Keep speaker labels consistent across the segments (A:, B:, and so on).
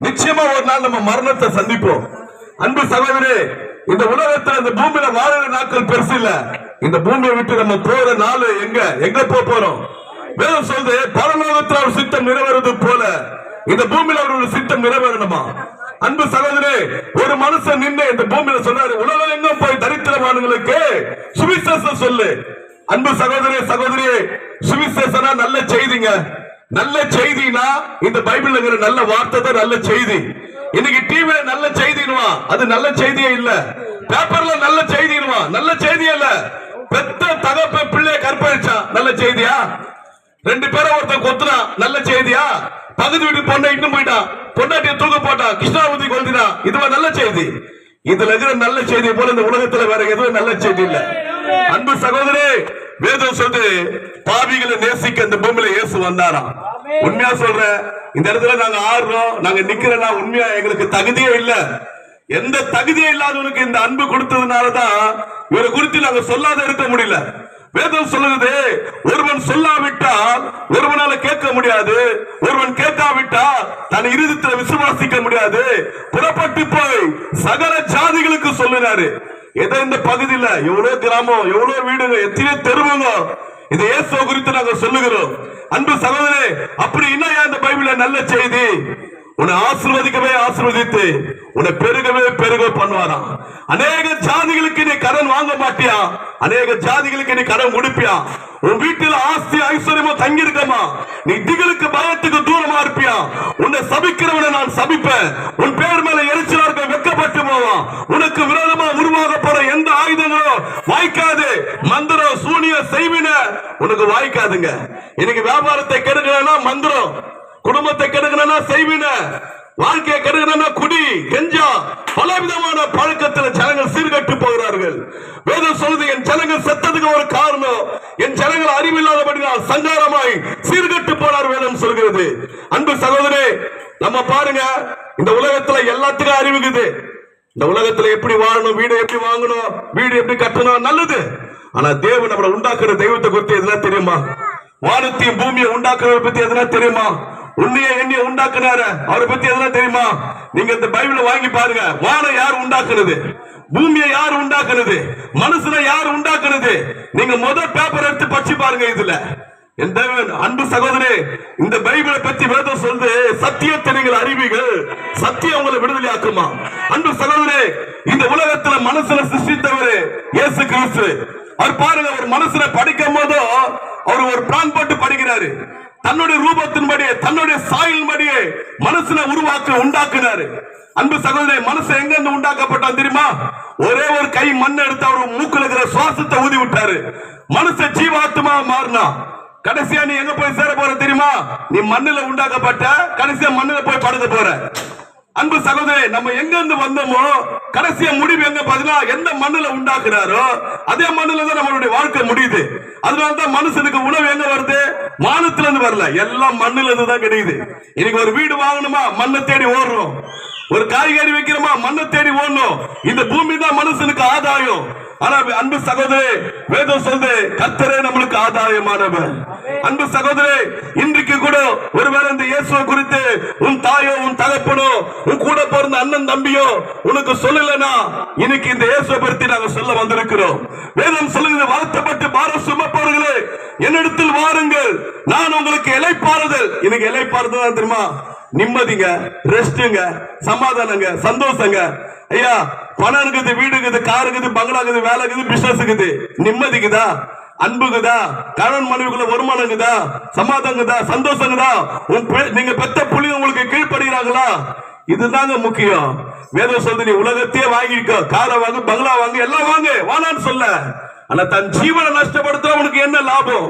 A: நிச்சயமா ஒரு நாள் நம்ம மரணத்தை சந்திப்போம். அன்பு சகோதரே, இந்த உலகத்துல இந்த பூமியில வாழற நாட்கள் பெருசு இல்ல. இந்த பூமியை விட்டு நம்ம போற நாள் எங்க போறோம்? வேதம் சொல்றது பரலோகத்தில் ஒரு சித்தம் நிறைவேறது போல இந்த பூமியில ஒரு சித்தம் நிறைவேறணுமா? அன்பு சகோதரே, ஒரு மனுஷன் நின்று இந்த பூமியில சொல்றாரு, உலகம் எங்கும் போய் தரித்திரமானவங்களுக்கு சுவிசேஷம் சொல்லு. அன்பு சகோதரே சகோதரியே, சுவிசேஷனா நல்ல செய்திங்க. நல்ல செய்தினா இந்த பைபிள்ல இருக்கிற நல்ல வார்த்தை தான் நல்ல செய்தி. இன்னைக்கு டிவில நல்ல செய்தினுவா, அது நல்ல செய்தியே இல்ல. பேப்பர்ல நல்ல செய்தினுவா, நல்ல செய்தியே இல்ல. பெத்த தகப்ப பிள்ளைய கற்பழிச்சா நல்ல செய்தியா? 2 பேரை ஒருத்தன் கொத்துனா நல்ல செய்தியா? பகுதி வீட்டு பொண்ணை இன்னும் போயிட்டான், பொண்டாட்டிய தூக்க போட்டான், கிருஷ்ணாவதி கொல்தினா, இதுவா நல்ல செய்தி? இதுல இருக்கிற நல்ல செய்தி போல இந்த உலகத்துல வேற எதுவும் நல்ல செய்தி இல்ல. அன்பு சகோதரே, வேதம் சொல்றது பாவிகளை நேசிக்க இந்த பூமியில இயேசு வந்தாராம். உண்மையா சொல்றேன், இந்த இடத்துல நாங்க ஆடுறோம், நாங்க நிக்கிறோம்னா உண்மையா எங்களுக்கு தகுதியே இல்ல. எந்த தகுதியே இல்லாதவனுக்கு இந்த அன்பு கொடுத்ததுனாலதான் இவரை குறித்து நாங்க சொல்லாத இருக்க முடியல. வேதம் சொல்லுது, ஒருவன் சொல்லாவிட்டால் ஒருவனால கேட்க முடியாது, ஒருவன் கேட்காவிட்டால் தன் இருதயத்தில் விசுவாசிக்க முடியாது. புறப்பட்டு போய் சகல ஜாதிகளுக்கு சொல்லினாரு. ஏதோ இந்த பகுதியில எவ்வளவு கிராமம், எவ்வளவு வீடுங்க, எத்தனை தெருவுங்க, இந்த இயேசு குறித்து நாங்க சொல்லுகிறோம். அன்பு சகோதரே, அப்படி என்ன இந்த பைபிள்ல நல்ல செய்தி? உன்னை ஆசீர்வதிக்கவே ஆசீர்வதித்து உன்னை பெருகவே பெருக பண்ணுவாராம். அநேக ஜாதிகளுக்கு நீ கடன் வாங்க மாட்டியா, அநேக ஜாதிகளுக்கு நீ கடன் கொடுப்பியா. உன் வீட்டில் ஆஸ்தி ஐஸ்வர்யமா தங்கி இருக்கமா, நீ திகளுக்கு பயத்துக்கு தூரமா இருப்பியா. உன்னை சபிக்கிறவனை நான் சபிப்பேன், உன் பேர் மேல எரிச்சலா இருக்க வெக்கப்பட்டு போவான். உனக்கு விரோதமா உருவாக போற எந்த ஆயுதங்களும் வாய்க்காது. மந்திரம் சூனிய செய்வின உனக்கு வாய்க்காதுங்க. இன்னைக்கு வியாபாரத்தை கெடுக்கணும்னா மந்திரம், குடும்பத்தை கெடுக்கணும்னா செய்வின, வாழ்க்கையை கெடுக்கணும்னா குடி, கெஞ்சா, பலவிதமான பழக்கத்தில் ஜனங்கள் சீர்கட்டு போகிறார்கள். வேதம் சொல்லுது, என் ஜனங்கள் செத்ததுக்கு ஒரு காரணம், என் ஜனங்கள் அறிவில்லாதபடினால் சங்காரமாய் சீர்கட்டு போனார் வேதம் சொல்கிறது. அன்பு சகோதரே, நம்ம பாருங்க, இந்த உலகத்துல எல்லாத்துக்கும் அறிவுக்குது. இந்த உலகத்துல எப்படி வாழணும், வீடு எப்படி வாங்கணும், வீடு எப்படி கட்டணும் நல்லது. ஆனா தேவன் நம்மளை உண்டாக்குற தெய்வத்தை குறித்து எதுனா தெரியுமா? வானத்தையும் பூமியை உண்டாக்குறத பத்தி எதுனா தெரியுமா? உன்னைய எண்ணிய உண்டாக்குனாரு, அவரை பத்தி எதுனா தெரியுமா? நீங்க இந்த பைபிளை வாங்கி பாருங்க. வானம் யார் உண்டாக்குனது? பூமியை யார் உண்டாக்குனது? மனுஷனை யார் உண்டாக்குனது? நீங்க முதல் பேப்பர் எடுத்து படிச்சு பாருங்க. இதுல எந்த அன்பு சகோதரே, இந்த பைபிளை பத்தி வேதம் சொல்லுது, சத்தியத்தை நீங்கள் அறிவீர்கள், சத்தியம் உங்களை விடுதலை ஆக்குமா. அன்பு சகோதரே, இந்த உலகத்துல மனுஷனை சிருஷ்டித்தவர் இயேசு கிறிஸ்து. அவர் பாருங்க, ஒரு மனுஷனை படிக்கும் போதோ அவர் ஒரு பிளான் போட்டு படிக்கிறாரு. தன்னுடைய ரூபத்தின்படியே தன்னுடைய சாயலின்படியே மனுஷனை உண்டாக்குனாரு. அன்பு சகோதரே, மனுஷன் எங்க இருந்து உண்டாக்கப்பட்டான் தெரியுமா? ஒரே ஒரு கை மண் எடுத்து அவர் மூக்குல இருக்கிற சுவாசத்தை ஊதி விட்டாரு. மனுஷன் ஜீவாத்மா மாறினா. கடைசியா நீ எங்க போய் சேர போற தெரியுமா? நீ மண்ணில உண்டாக்கப்பட்ட, கடைசியா மண்ணில போய் படுக்க போற. அன்பு சகோதரே, நம்ம எங்க இருந்து வந்தோமோ கடைசியா முடிவு எங்க பார்த்தீங்கன்னா எந்த மண்ணில உண்டாக்குறாரோ அதே மண்ணில தான் நம்மளுடைய வாழ்க்கை முடியுது. அதனாலதான் மனுஷனுக்கு உணவு எங்க வருது? வானத்துல இருந்து வரல, எல்லாம் மண்ணில இருந்து தான் கிடைக்குது. இன்னைக்கு ஒரு வீடு வாங்கணுமா, மண்ணை தேடி ஓடுறோம். ஒரு காய்கறி வைக்கிறோமா, மண்ணை தேடி ஓடணும். இந்த பூமி தான் மனுஷனுக்கு ஆதாயம். ஆனா அன்பு சகோதரே, வேதம் சொல்லுது, கர்த்தரே நம்மளுக்கு ஆதாயமானவர். அன்பு சகோதரே, இன்றைக்கு கூட ஒருவேளை இந்த இயேசுவை குறித்து உன் தாயோ உன் தகப்பனோ உன் கூட பிறந்த அண்ணன் தம்பியோ உனக்கு சொல்லலனா, இன்னைக்கு இந்த இயேசுவை பற்றி நாங்கள் சொல்ல வந்திருக்கிறோம். வேதம் சொல்லுகிறது, வருத்தப்பட்டு பாரம் சுமப்பவர்களே என்னிடத்தில் வாருங்கள், நான் உங்களுக்கு இளைப்பாறுதல். இன்னைக்கு இளைப்பாறுதல் தெரியுமா? நிம்மதிங்க, ரெஸ்டுங்க, சமாதானங்க, சந்தோஷங்க. ஐயா, பணம் இருக்குது, வீடு இருக்குது, கார் இருக்குது, பங்களா இருக்குது, வேலை இருக்குது, பிசினஸ் இருக்குது, நிம்மதிக்குதா? அன்புக்குதா? கணவன் மனைவிக்குள்ள வருமானங்குதா? சமாதானங்குதா? சந்தோஷங்குதா? நீங்க பெத்த புள்ளி உங்களுக்கு கீழ்படுகிறாங்களா? இதுதாங்க முக்கியம். வேதம் சொல்றது, நீ உலகத்தையே வாங்கிக்கோ, காரை வாங்க, பங்களா வாங்க, எல்லாம் வாங்க, வானான்னு சொல்ல. ஆனா தன் ஜீவனை நஷ்டப்படுத்த உனக்கு என்ன லாபம்?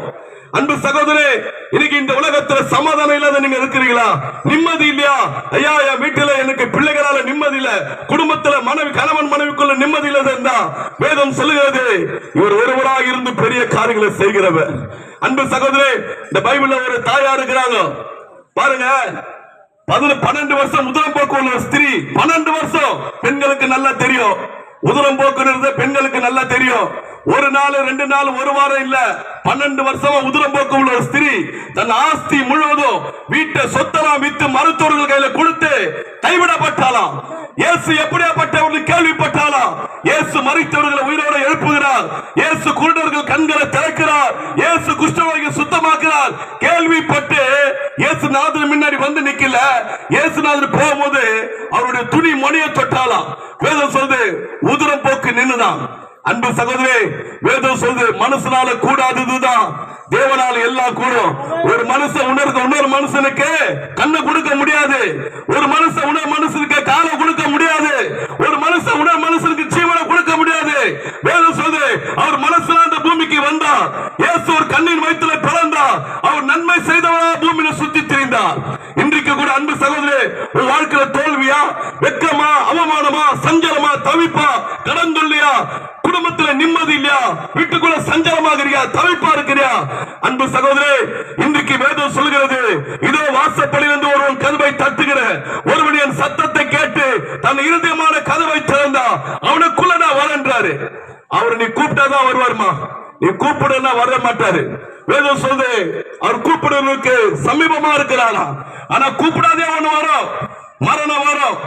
A: அன்பு சகோதரே, இன்னைக்கு இந்த உலகத்துல சமாதானம் இல்லாத நீங்க இருக்கிறீங்களா? நிம்மதி இல்லையா? ஐயா, என் வீட்டுல எனக்கு பிள்ளைகளால நிம்மதி இல்ல, குடும்பத்துல மனைவி கணவன் மனைவிக்குள்ள நிம்மதி இல்ல இருந்தா வேதம் சொல்லுகிறது, இவர் ஒருவராக இருந்து பெரிய காரியங்களை செய்கிறவர். அன்பு சகோதரே, இந்த பைபிள்ல ஒரு தாயா இருக்கிறாங்க பாருங்க. 12 வருஷம் உதரம் போக்கு உள்ள ஸ்திரீ, 12 வருஷம் பெண்களுக்கு நல்லா தெரியும். உதரம் போக்குறது பெண்களுக்கு நல்லா தெரியும். ஒரு நாள் 2 நாள் ஒரு வாரம் இல்ல, 12 வருஷமா உதிரம் போக்கு உள்ள ஒரு ஸ்திரீ தன் ஆஸ்தி முழுவதும் வீட்டை சொத்தெல்லாம் வித்து மருத்துவர்கள் கையில கொடுத்து இயேசு எப்படியாப்பட்டவர்கள் கேள்விப்பட்டாலா? இயேசு மரித்தவர்களை உயிரோடு எழுப்புகிறார். இயேசு குருடர்கள் கண்களை திறக்கிறார். இயேசு குஷ்டரோகியை சுத்தமாக்குறார். கேள்விப்பட்டு இயேசுநாதர் முன்னாடி வந்து நிக்கல. இயேசுநாதர் போகும்போது அவருடைய துணி மணியை தொட்டாலாம். வேதம் சொல்லுது உதிரம் போக்கு நின்னுதான். அன்பு சகோதரே, வேதம் சொல்லுது மனுஷனால கூடாததுதான் தேவனால எல்லாம் கூடும். ஒரு மனுஷன் இன்னொரு மனுஷனுக்கு கண்ணை கொடுக்க முடியாது. ஒரு மனுஷன் இன்னொரு மனுஷனுக்கு காலை கொடுக்க முடியாது. ஒரு மனுஷன் இன்னொரு மனுஷனுக்கு ஜீவனை கொடுக்க முடியாது. வேதம் சொல்லுது அவர் மனுஷனா அந்த பூமிக்கு வந்தார். இயேசு ஒரு கண்ணின் வயிற்றில பிறந்தார். அவர் நன்மை செய்தவரா பூமியில சுத்தி திரிந்தார். இன்றைக்கு கூட அன்பு சகோதரே, உன் வாழ்க்கையில தோல்வியா, வெட்கமா, அவமானமா, சஞ்சலமா, தவிப்பா, கடன் தொல்லையா, குடும்பத்துல நிம்மதி இல்லையா, வீட்டுக்குள்ள சஞ்சலமாகறியா, தவிப்பா இருக்கிறியா? அன்பு சகோதரே, இன்றைக்கு வேதம் சொல்கிறது இதோ வாசப்படியிலிருந்து ஒருவன் கதவை தட்டுகிற ஒருவன் என் சத்தத்தை கேட்டு தன் இருதயமான கதவை திறந்தா அவனுக்குள்ள நான் வரன்றாரு. அவர் நீ கூப்பிட்டாதான் வருவாருமா, நீ கூப்பிடுனா வர மாட்டாரு. வேதம் சொல்லுது அவர் கூப்பிடுவதற்கு சமீபமா இருக்கிறாரா. ஆனா கூப்பிடாதே ஒண்ணு வரும், மரணம் வரும்.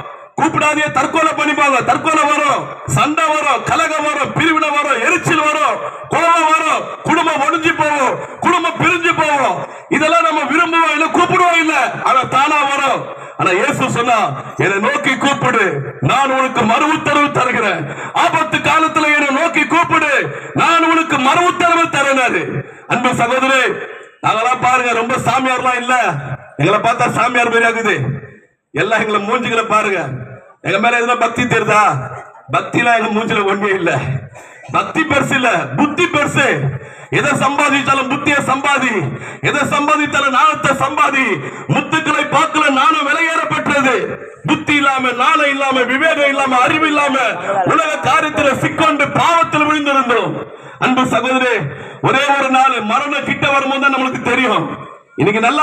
A: கூப்பிடாதே தற்கொலை பண்ணிப்பாங்க, தற்கொலை வரும், சண்டை வரும், கலகம் வரும், பிரிவினை வரும், எரிச்சல் வரும், கோபம் வரும், குடும்பம் ஒடிஞ்சு போவோம், குடும்பம் பிரிஞ்சு போவோம். இதெல்லாம் நம்ம விரும்புவோம் இல்ல, கூப்பிடுவோம் இல்ல, ஆனா தானா வரும். ஆனா இயேசு சொன்னா என்னை நோக்கி கூப்பிடு, நான் உனக்கு மறு உத்தரவு தருகிறேன். ஆபத்து காலத்துல என்னை நோக்கி கூப்பிடு, நான் உனக்கு மறு உத்தரவு தருகிறாரு. அன்பு சகோதரே, நாங்கெல்லாம் பாருங்க ரொம்ப சாமியார்லாம் இல்ல, எங்களை பார்த்தா சாமியார் மாதிரி ஆகுது. எல்லாம் எங்களை மூஞ்சிகளை பாருங்க, எங்க மேல எதுனா பக்தி தெரியுதா? பக்திலாம் எங்க மூஞ்சில ஒண்ணே இல்ல. பக்தி பெருசு இல்ல, புத்தி பெருசு. எதை சம்பாதிச்சாலும் புத்தியை சம்பாதி, எதை சம்பாதித்தாலும் நாணத்தை சம்பாதி. முத்துக்களை பார்க்கல நானும் விலையேறப்பட்டது. புத்தி இல்லாம, நாணம் இல்லாம, விவேகம் இல்லாம, அறிவு இல்லாம உலக காரியத்தில் சிக்கொண்டு பாவத்தில் விழுந்திருந்தோம். அன்பு சகோதரே, ஒரே ஒரு நாள் மரணம் கிட்ட வரும்போது தான் நம்மளுக்கு தெரியும் இன்னைக்கு நல்லா